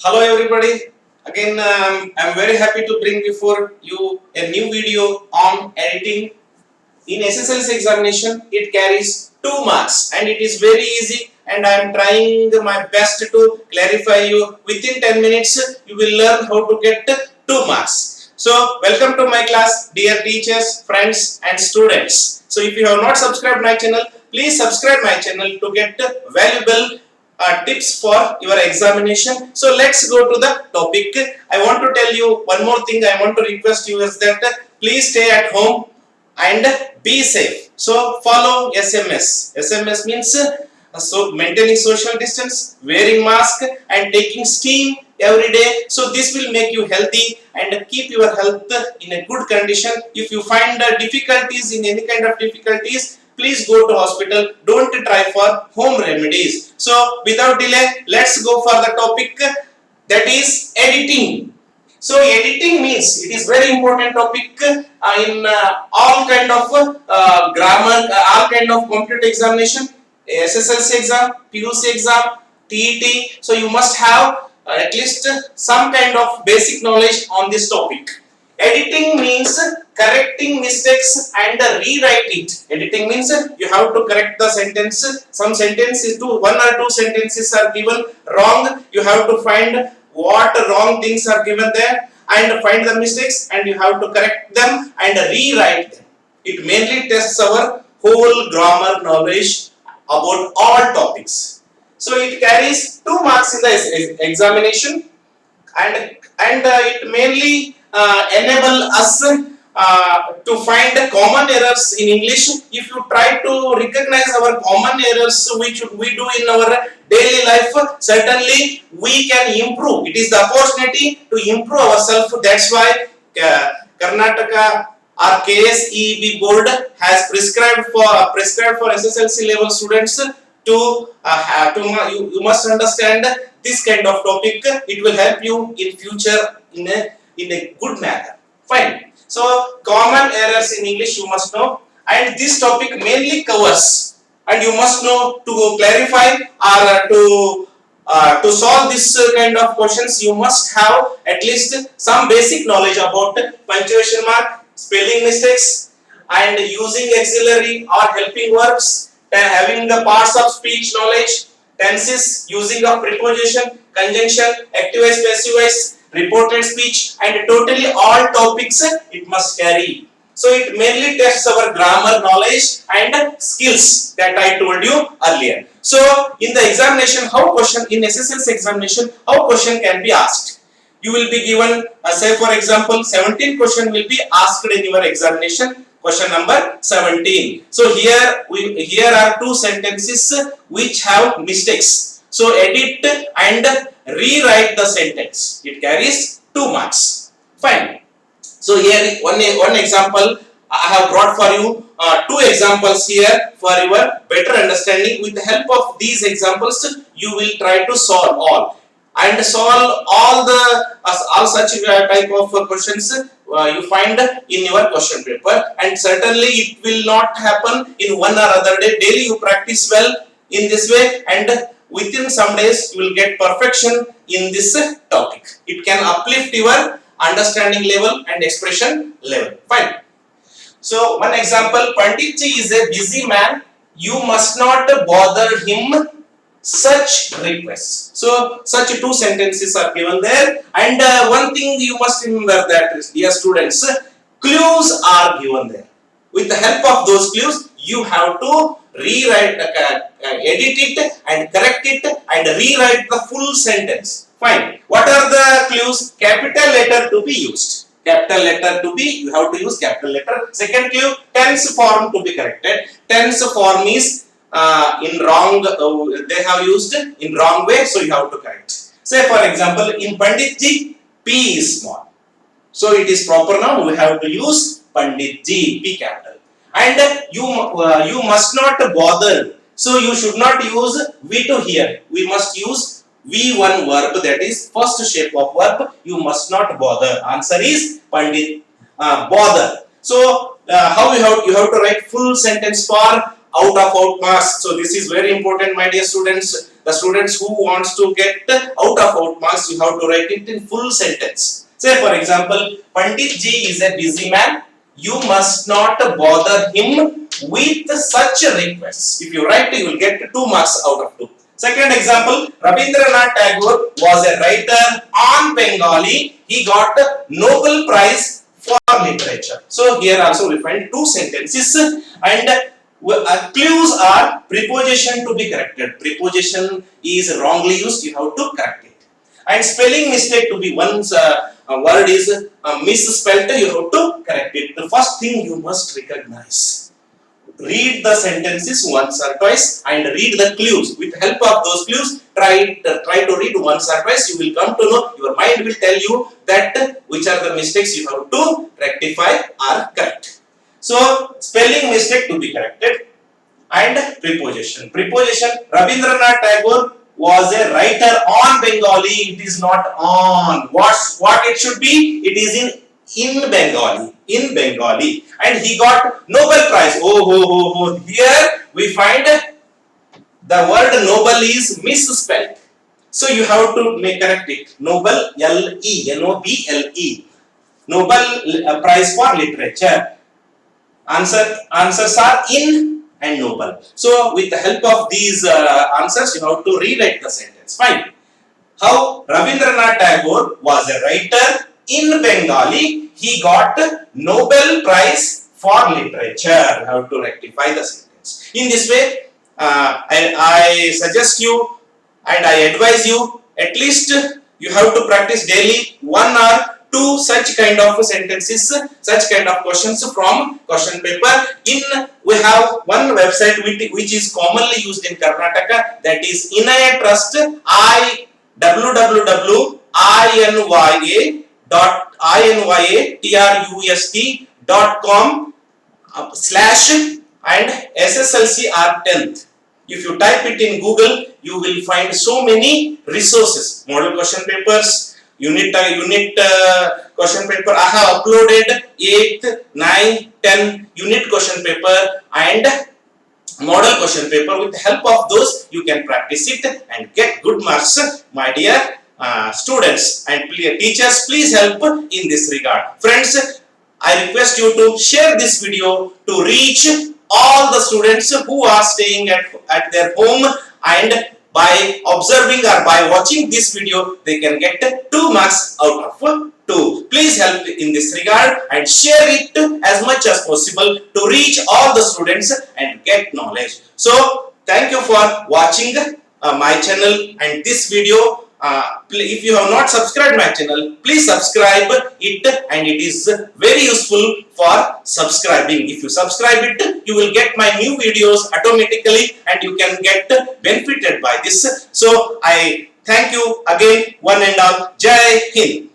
Hello everybody. Again, I'm very happy to bring before you a new video on editing. In SSLC examination, it carries 2 marks and it is very easy, and I am trying my best to clarify you. Within 10 minutes, you will learn how to get 2 marks. So, welcome to my class, dear teachers, friends and students. So, if you have not subscribed my channel, please subscribe my channel to get valuable tips for your examination. So let's go to the topic. I want to tell you one more thing. I want to request you is that please stay at home and be safe. So follow SMS. SMS means so maintaining social distance, wearing mask and taking steam every day. So this will make you healthy and keep your health in a good condition. If you find difficulties in any kind of difficulties, please go to hospital. Don't try for home remedies. So without delay, let's go for the topic, that is editing. So editing means it is very important topic in all kind of grammar, all kind of computer examination, SSLC exam, PUC exam, TET. So you must have at least some kind of basic knowledge on this topic. Editing means correcting mistakes and rewrite it. Editing means you have to correct the sentence. Some sentences, one or two sentences are given wrong. You have to find what wrong things are given there and find the mistakes, and you have to correct them and rewrite them. It mainly tests our whole grammar knowledge about all topics. So it carries 2 marks in the examination, and it mainly enable us to find common errors in English. If you try to recognize our common errors which we do in our daily life, certainly we can improve. It is the opportunity to improve ourselves. That's why Karnataka or KSEB board has prescribed for SSLC level students to you must understand this kind of topic. It will help you in future in a good manner. Fine. So common errors in English you must know, and this topic mainly covers, and you must know to clarify or to solve this kind of questions. You must have at least some basic knowledge about punctuation mark, spelling mistakes, and using auxiliary or helping verbs, having the parts of speech knowledge, tenses, using of preposition, conjunction, active voice, passive voice, reported speech, and totally all topics it must carry. So it mainly tests our grammar knowledge and skills that I told you earlier. So in the examination, how question in SSLC examination, how question can be asked? You will be given, say for example, 17 question will be asked in your examination. Question number 17. So here are 2 sentences which have mistakes. So edit and rewrite the sentence. It carries 2 marks. Fine. So here one example I have brought for you. 2 examples here for your better understanding. With the help of these examples, you will try to solve all such type of questions you find in your question paper, and certainly it will not happen in one or other day. Daily you practice well in this way, and within some days you will get perfection in this topic. It can uplift your understanding level and expression level. Fine. So one example, Panditji is a busy man. You must not bother him such requests. So such 2 sentences are given there, and one thing you must remember that, dear students, clues are given there. With the help of those clues, you have to rewrite, edit it and correct it and rewrite the full sentence. Fine. What are the clues? Capital letter to be used. Capital letter to be, you have to use capital letter. Second clue, tense form to be corrected. Tense form is in wrong, they have used in wrong way, so you have to correct. Say for example, in Panditji, P is small, so it is proper now we have to use Panditji, P capital. And you must not bother, so you should not use V2 here. We must use V1 verb, that is first shape of verb. You must not bother. Answer is Pandit, bother. So how you have to write full sentence for out of out marks. So this is very important, my dear students. the students who wants to get out of out marks, you have to write it in full sentence. Say for example, Pandit ji is a busy man. You must not bother him with such requests. If you write, you will get 2 marks out of 2. Second example, Rabindranath Tagore was a writer on Bengali. He got Nobel Prize for literature. So here also we find 2 sentences, and clues are preposition to be corrected. Preposition is wrongly used, you have to correct it. And spelling mistake to be once a word is misspelled, you have to correct it. The first thing you must recognize. Read the sentences once or twice and read the clues. With the help of those clues, try to read once or twice. You will come to know, your mind will tell you that which are the mistakes you have to rectify or correct. So, spelling mistake to be corrected and preposition. Preposition, Rabindranath Tagore was a writer on Bengali. It is not on. What it should be? It is in Bengali. In Bengali. And he got Nobel Prize. Oh. Here we find the word Nobel is misspelled. So you have to correct it. Nobel, L-E, N-O-B-L-E. Nobel Prize for Literature. Answers are in and Nobel. So with the help of these answers, you have to rewrite the sentence. Fine. How Rabindranath Tagore was a writer in Bengali. He got Nobel Prize for Literature. You have to rectify the sentence. In this way, I suggest you and I advise you, at least you have to practice daily 1 or 2 such kind of sentences, such kind of questions from question paper. We have one website which is commonly used in Karnataka, that is Inaya Trust, www.inyatRust.com / and SSLC R10th. If you type it in Google, you will find so many resources, model question papers, unit question paper. I have uploaded 8th, 9th, 10th unit question paper and model question paper. With the help of those, you can practice it and get good marks, my dear students and teachers. Please help in this regard. Friends, I request you to share this video to reach all the students who are staying at their home, and by observing or by watching this video, they can get 2 marks out of 2. Please help in this regard and share it as much as possible to reach all the students and get knowledge. So, thank you for watching my channel and this video. If you have not subscribed my channel, please subscribe it, and it is very useful for subscribing. If you subscribe it, you will get my new videos automatically and you can get benefited by this. So I thank you again, one and all. Jai Hind.